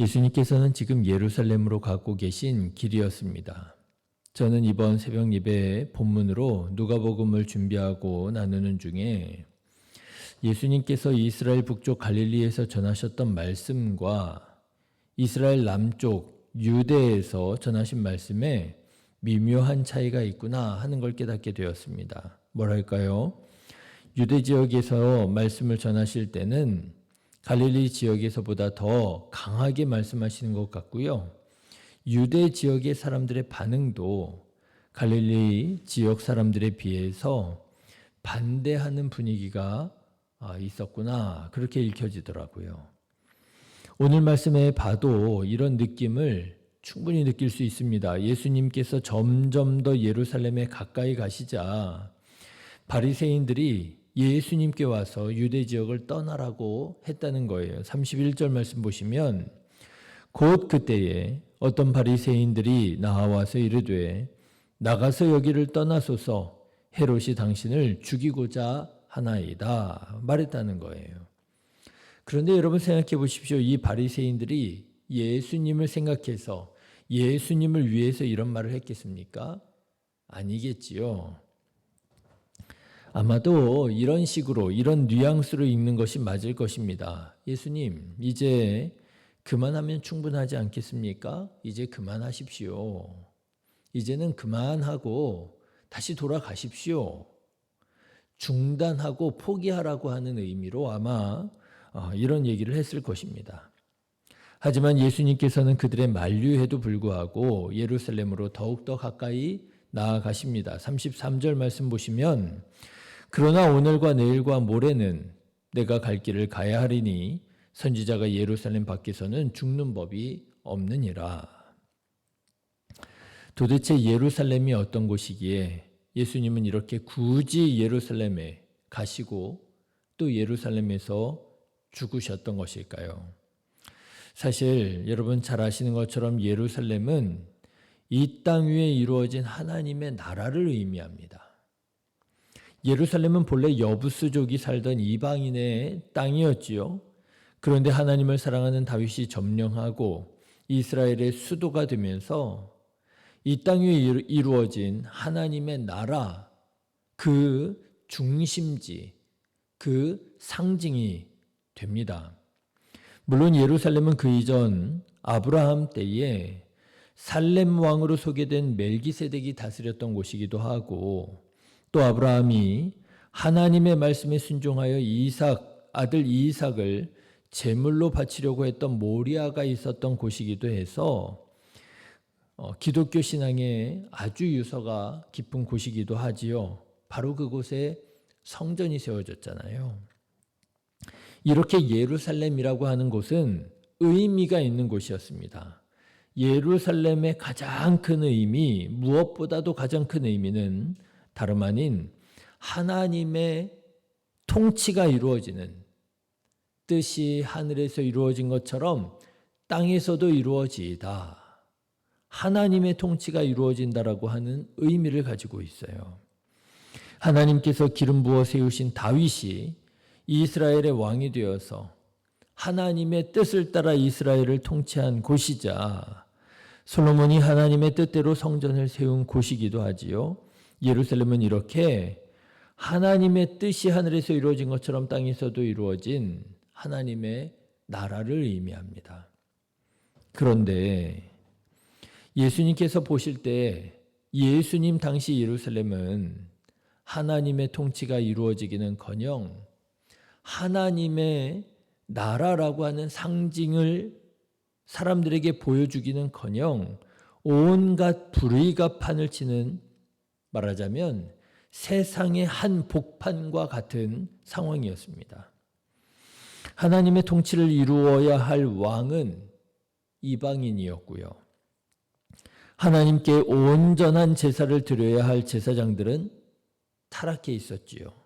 예수님께서는 지금 예루살렘으로 가고 계신 길이었습니다. 저는 이번 새벽 예배 본문으로 누가복음을 준비하고 나누는 중에 예수님께서 이스라엘 북쪽 갈릴리에서 전하셨던 말씀과 이스라엘 남쪽 유대에서 전하신 말씀에 미묘한 차이가 있구나 하는 걸 깨닫게 되었습니다. 뭐랄까요? 유대 지역에서 말씀을 전하실 때는 갈릴리 지역에서보다 더 강하게 말씀하시는 것 같고요. 유대 지역의 사람들의 반응도 갈릴리 지역 사람들에 비해서 반대하는 분위기가 있었구나, 그렇게 읽혀지더라고요. 오늘 말씀에 봐도 이런 느낌을 충분히 느낄 수 있습니다. 예수님께서 점점 더 예루살렘에 가까이 가시자 바리새인들이 예수님께 와서 유대 지역을 떠나라고 했다는 거예요. 31절 말씀 보시면 곧 그때에 어떤 바리새인들이 나와서 이르되 나가서 여기를 떠나소서 헤롯이 당신을 죽이고자 하나이다 말했다는 거예요. 그런데 여러분 생각해 보십시오. 이 바리새인들이 예수님을 생각해서 예수님을 위해서 이런 말을 했겠습니까? 아니겠지요. 아마도 이런 식으로, 이런 뉘앙스로 읽는 것이 맞을 것입니다. 예수님, 이제 그만하면 충분하지 않겠습니까? 이제 그만하십시오. 이제는 그만하고 다시 돌아가십시오. 중단하고 포기하라고 하는 의미로 아마 이런 얘기를 했을 것입니다. 하지만 예수님께서는 그들의 만류에도 불구하고 예루살렘으로 더욱더 가까이 나아가십니다. 33절 말씀 보시면 그러나 오늘과 내일과 모레는 내가 갈 길을 가야 하리니 선지자가 예루살렘 밖에서는 죽는 법이 없느니라. 도대체 예루살렘이 어떤 곳이기에 예수님은 이렇게 굳이 예루살렘에 가시고 또 예루살렘에서 죽으셨던 것일까요? 사실 여러분 잘 아시는 것처럼 예루살렘은 이 땅 위에 이루어진 하나님의 나라를 의미합니다. 예루살렘은 본래 여부스족이 살던 이방인의 땅이었지요. 그런데 하나님을 사랑하는 다윗이 점령하고 이스라엘의 수도가 되면서 이 땅 위에 이루어진 하나님의 나라, 그 중심지, 그 상징이 됩니다. 물론 예루살렘은 그 이전 아브라함 때에 살렘 왕으로 소개된 멜기세덱이 다스렸던 곳이기도 하고 또 아브라함이 하나님의 말씀에 순종하여 아들 이삭을 제물로 바치려고 했던 모리아가 있었던 곳이기도 해서 기독교 신앙의 아주 유서가 깊은 곳이기도 하지요. 바로 그곳에 성전이 세워졌잖아요. 이렇게 예루살렘이라고 하는 곳은 의미가 있는 곳이었습니다. 예루살렘의 가장 큰 의미, 무엇보다도 가장 큰 의미는 다름 아닌 하나님의 통치가 이루어지는, 뜻이 하늘에서 이루어진 것처럼 땅에서도 이루어지이다. 하나님의 통치가 이루어진다라고 하는 의미를 가지고 있어요. 하나님께서 기름 부어 세우신 다윗이 이스라엘의 왕이 되어서 하나님의 뜻을 따라 이스라엘을 통치한 곳이자 솔로몬이 하나님의 뜻대로 성전을 세운 곳이기도 하지요. 예루살렘은 이렇게 하나님의 뜻이 하늘에서 이루어진 것처럼 땅에서도 이루어진 하나님의 나라를 의미합니다. 그런데 예수님께서 보실 때 예수님 당시 예루살렘은 하나님의 통치가 이루어지기는커녕 하나님의 나라라고 하는 상징을 사람들에게 보여주기는커녕 온갖 불의가 판을 치는, 말하자면 세상의 한 복판과 같은 상황이었습니다. 하나님의 통치를 이루어야 할 왕은 이방인이었고요. 하나님께 온전한 제사를 드려야 할 제사장들은 타락해 있었지요.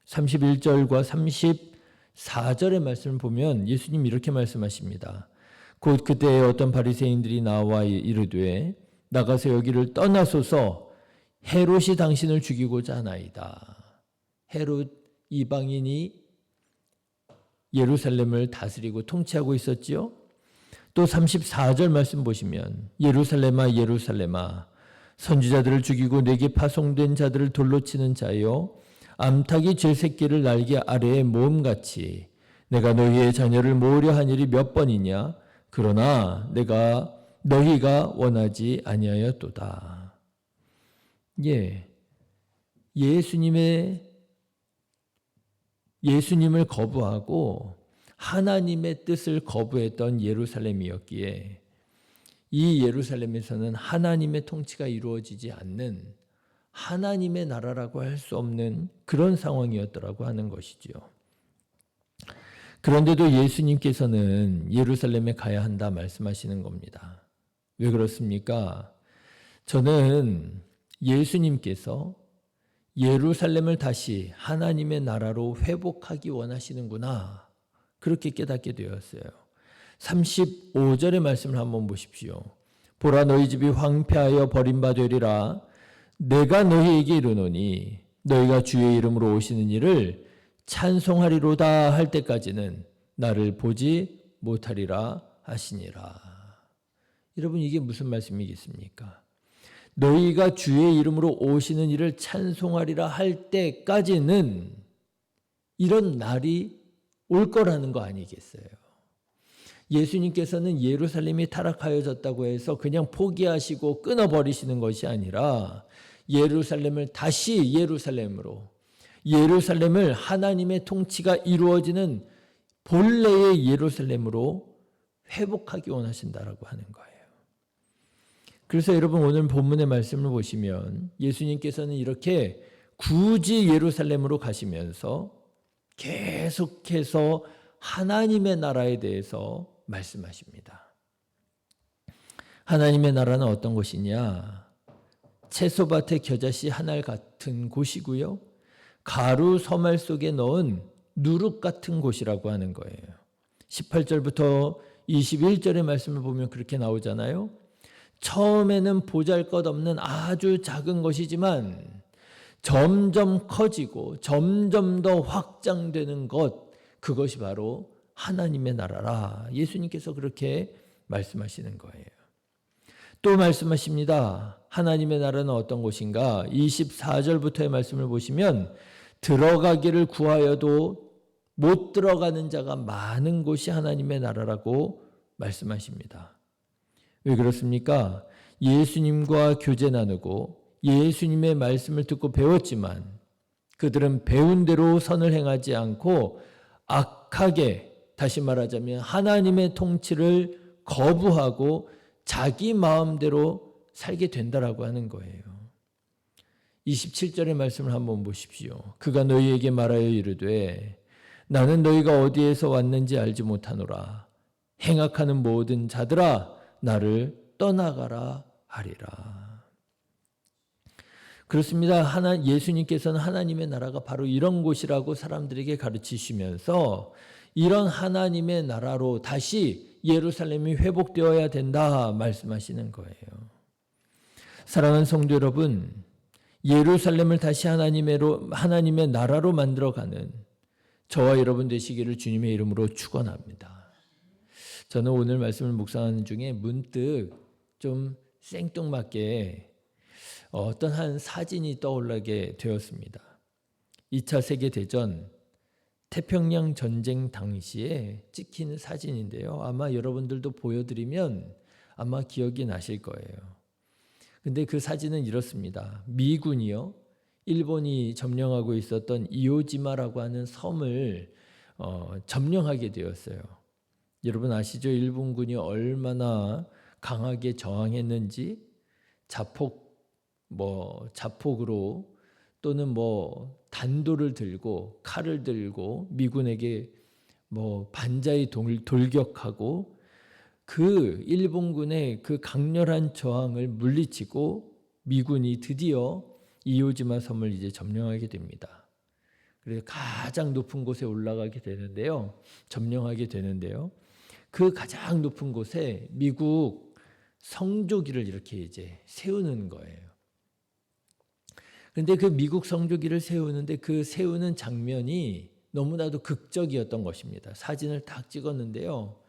31절과 34절의 말씀을 보면 예수님 이렇게 말씀하십니다. 곧 그때에 어떤 바리새인들이 나와 이르되 나가서 여기를 떠나소서 헤롯이 당신을 죽이고자 하나이다. 헤롯 이방인이 예루살렘을 다스리고 통치하고 있었지요. 또 34절 말씀 보시면 예루살렘아 예루살렘아 선지자들을 죽이고 내게 파송된 자들을 돌로 치는 자여 암탉이 제 새끼를 날개 아래에 모음같이 내가 너희의 자녀를 모으려 한 일이 몇 번이냐 그러나 내가 너희가 원하지 아니하였도다. 예, 예수님을 거부하고 하나님의 뜻을 거부했던 예루살렘이었기에 이 예루살렘에서는 하나님의 통치가 이루어지지 않는 하나님의 나라라고 할 수 없는 그런 상황이었더라고 하는 것이지요. 그런데도 예수님께서는 예루살렘에 가야 한다 말씀하시는 겁니다. 왜 그렇습니까? 저는 예수님께서 예루살렘을 다시 하나님의 나라로 회복하기 원하시는구나. 그렇게 깨닫게 되었어요. 35절의 말씀을 한번 보십시오. 보라 너희 집이 황폐하여 버림받으리라. 내가 너희에게 이르노니 너희가 주의 이름으로 오시는 이를 찬송하리로다 할 때까지는 나를 보지 못하리라 하시니라. 여러분 이게 무슨 말씀이겠습니까? 너희가 주의 이름으로 오시는 이를 찬송하리라 할 때까지는 이런 날이 올 거라는 거 아니겠어요? 예수님께서는 예루살렘이 타락하여졌다고 해서 그냥 포기하시고 끊어버리시는 것이 아니라 예루살렘을 다시 예루살렘을 하나님의 통치가 이루어지는 본래의 예루살렘으로 회복하기 원하신다라고 하는 거예요. 그래서 여러분 오늘 본문의 말씀을 보시면 예수님께서는 이렇게 굳이 예루살렘으로 가시면서 계속해서 하나님의 나라에 대해서 말씀하십니다. 하나님의 나라는 어떤 것이냐? 채소밭의 겨자씨 하나 같은 곳이고요. 가루 서말 속에 넣은 누룩 같은 곳이라고 하는 거예요. 18절부터 21절의 말씀을 보면 그렇게 나오잖아요. 처음에는 보잘것없는 아주 작은 것이지만 점점 커지고 점점 더 확장되는 것, 그것이 바로 하나님의 나라라. 예수님께서 그렇게 말씀하시는 거예요. 또 말씀하십니다. 하나님의 나라는 어떤 곳인가? 24절부터의 말씀을 보시면 들어가기를 구하여도 못 들어가는 자가 많은 곳이 하나님의 나라라고 말씀하십니다. 왜 그렇습니까? 예수님과 교제 나누고 예수님의 말씀을 듣고 배웠지만 그들은 배운 대로 선을 행하지 않고 악하게, 다시 말하자면 하나님의 통치를 거부하고 자기 마음대로 살게 된다라고 하는 거예요. 27절의 말씀을 한번 보십시오. 그가 너희에게 말하여 이르되 나는 너희가 어디에서 왔는지 알지 못하노라. 행악하는 모든 자들아 나를 떠나가라 하리라. 그렇습니다. 예수님께서는 하나님의 나라가 바로 이런 곳이라고 사람들에게 가르치시면서 이런 하나님의 나라로 다시 예루살렘이 회복되어야 된다 말씀하시는 거예요. 사랑하는 성도 여러분, 예루살렘을 다시 하나님의 나라로 만들어가는 저와 여러분 되시기를 주님의 이름으로 축원합니다. 저는 오늘 말씀을 묵상하는 중에 문득 좀 생뚱맞게 어떤 한 사진이 떠올라게 되었습니다. 2차 세계대전 태평양 전쟁 당시에 찍힌 사진인데요. 아마 여러분들도 보여드리면 아마 기억이 나실 거예요. 근데 그 사진은 이렇습니다. 미군이요, 일본이 점령하고 있었던 이오지마라고 하는 섬을 점령하게 되었어요. 여러분 아시죠? 일본군이 얼마나 강하게 저항했는지 자폭으로 또는 단도를 들고 칼을 들고 미군에게 반자의 돌격하고 그 일본군의 그 강렬한 저항을 물리치고 미군이 드디어 이오지마 섬을 이제 점령하게 됩니다. 그래서 가장 높은 곳에 올라가게 되는데요. 점령하게 되는데요. 그 가장 높은 곳에 미국 성조기를 이렇게 이제 세우는 거예요. 그런데 그 미국 성조기를 세우는데 그 세우는 장면이 너무나도 극적이었던 것입니다. 사진을 딱 찍었는데요.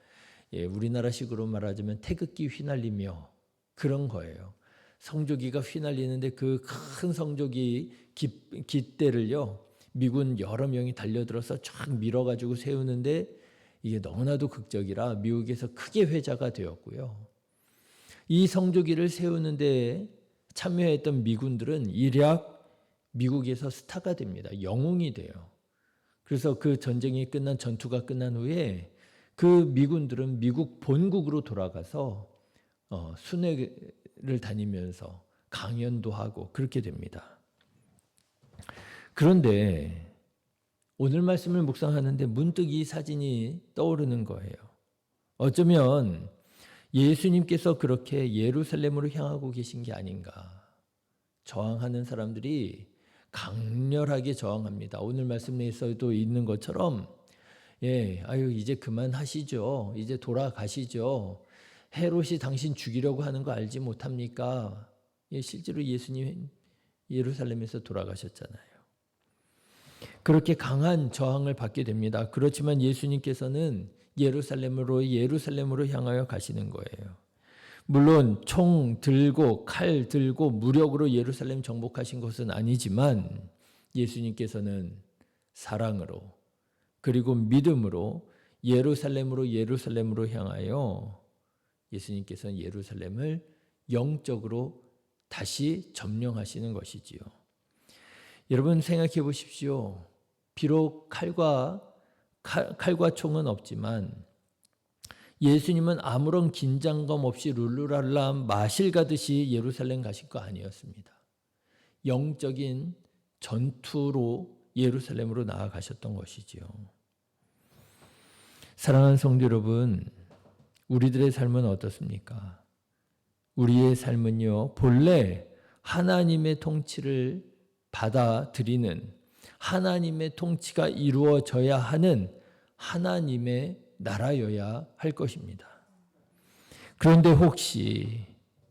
우리나라식으로 말하자면 태극기 휘날리며 그런 거예요. 성조기가 휘날리는데 그 큰 성조기 깃대를요, 미군 여러 명이 달려들어서 쫙 밀어가지고 세우는데 이게 너무나도 극적이라 미국에서 크게 회자가 되었고요. 이 성조기를 세우는데 참여했던 미군들은 일약 미국에서 스타가 됩니다. 영웅이 돼요. 그래서 그 전쟁이 끝난 전투가 끝난 후에 그 미군들은 미국 본국으로 돌아가서 순회를 다니면서 강연도 하고 그렇게 됩니다. 그런데 오늘 말씀을 묵상하는데 문득 이 사진이 떠오르는 거예요. 어쩌면 예수님께서 그렇게 예루살렘으로 향하고 계신 게 아닌가. 저항하는 사람들이 강렬하게 저항합니다. 오늘 말씀 내에서도 있는 것처럼 이제 그만하시죠. 이제 돌아가시죠. 헤롯이 당신 죽이려고 하는 거 알지 못합니까? 실제로 예수님 예루살렘에서 돌아가셨잖아요. 그렇게 강한 저항을 받게 됩니다. 그렇지만 예수님께서는 예루살렘으로 향하여 가시는 거예요. 물론 총 들고 칼 들고 무력으로 예루살렘 정복하신 것은 아니지만 예수님께서는 사랑으로 그리고 믿음으로 예루살렘으로 향하여 예수님께서는 예루살렘을 영적으로 다시 점령하시는 것이지요. 여러분 생각해 보십시오. 비록 칼과 총은 없지만 예수님은 아무런 긴장감 없이 룰루랄라 마실 가듯이 예루살렘 가실 거 아니었습니다. 영적인 전투로 예루살렘으로 나아가셨던 것이지요. 사랑하는 성도 여러분, 우리들의 삶은 어떻습니까? 우리의 삶은요, 본래 하나님의 통치를 받아들이는 하나님의 통치가 이루어져야 하는 하나님의 나라여야 할 것입니다. 그런데 혹시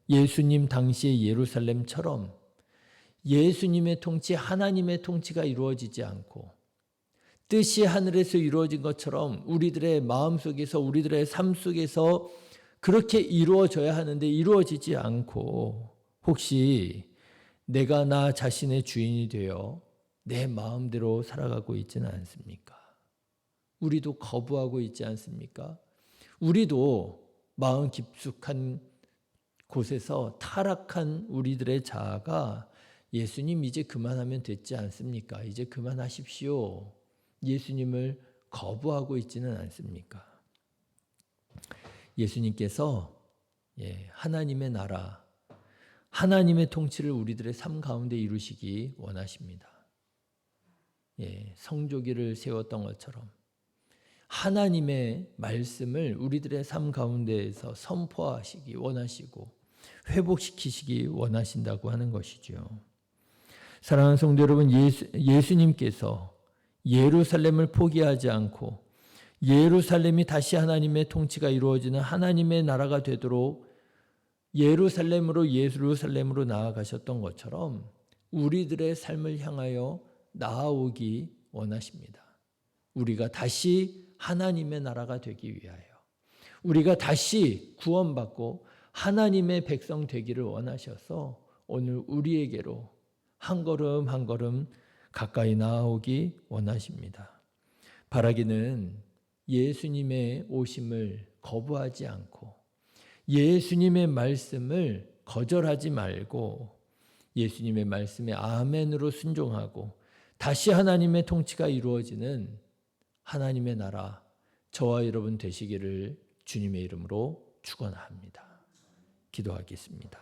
예수님 당시의 예루살렘처럼 예수님의 통치, 하나님의 통치가 이루어지지 않고 뜻이 하늘에서 이루어진 것처럼 우리들의 마음속에서 우리들의 삶 속에서 그렇게 이루어져야 하는데 이루어지지 않고 혹시 내가 나 자신의 주인이 되어 내 마음대로 살아가고 있지는 않습니까? 우리도 거부하고 있지 않습니까? 우리도 마음 깊숙한 곳에서 타락한 우리들의 자아가 예수님 이제 그만하면 됐지 않습니까? 이제 그만하십시오. 예수님을 거부하고 있지는 않습니까? 예수님께서 하나님의 나라, 하나님의 통치를 우리들의 삶 가운데 이루시기 원하십니다. 성조기를 세웠던 것처럼 하나님의 말씀을 우리들의 삶 가운데에서 선포하시기 원하시고 회복시키시기 원하신다고 하는 것이죠. 사랑하는 성도 여러분, 예수님께서 예루살렘을 포기하지 않고 예루살렘이 다시 하나님의 통치가 이루어지는 하나님의 나라가 되도록 예루살렘으로 나아가셨던 것처럼 우리들의 삶을 향하여 나아오기 원하십니다. 우리가 다시 하나님의 나라가 되기 위하여 우리가 다시 구원받고 하나님의 백성 되기를 원하셔서 오늘 우리에게로 한 걸음 한 걸음 가까이 나아오기 원하십니다. 바라기는 예수님의 오심을 거부하지 않고 예수님의 말씀을 거절하지 말고 예수님의 말씀에 아멘으로 순종하고 다시 하나님의 통치가 이루어지는 하나님의 나라 저와 여러분 되시기를 주님의 이름으로 축원합니다. 기도하겠습니다.